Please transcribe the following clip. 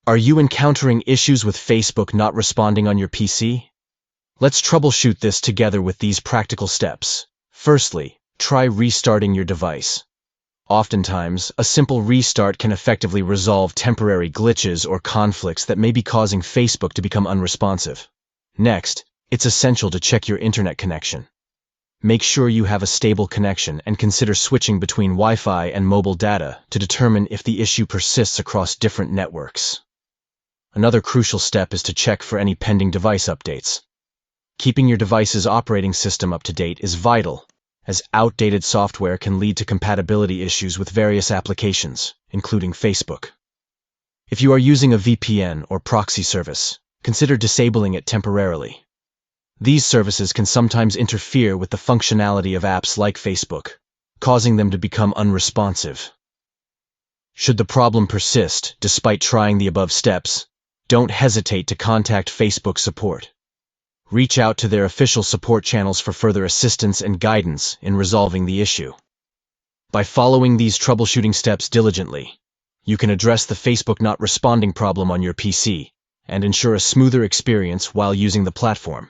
Are you encountering issues with Facebook not responding on your PC? Let's troubleshoot this together with these practical steps. Firstly, try restarting your device. Oftentimes, a simple restart can effectively resolve temporary glitches or conflicts that may be causing Facebook to become unresponsive. Next, it's essential to check your internet connection. Make sure you have a stable connection and consider switching between Wi-Fi and mobile data to determine if the issue persists across different networks. Another crucial step is to check for any pending device updates. Keeping your device's operating system up to date is vital, as outdated software can lead to compatibility issues with various applications, including Facebook. If you are using a VPN or proxy service, consider disabling it temporarily. These services can sometimes interfere with the functionality of apps like Facebook, causing them to become unresponsive. Should the problem persist despite trying the above steps, don't hesitate to contact Facebook support. Reach out to their official support channels for further assistance and guidance in resolving the issue. By following these troubleshooting steps diligently, you can address the Facebook not responding problem on your PC and ensure a smoother experience while using the platform.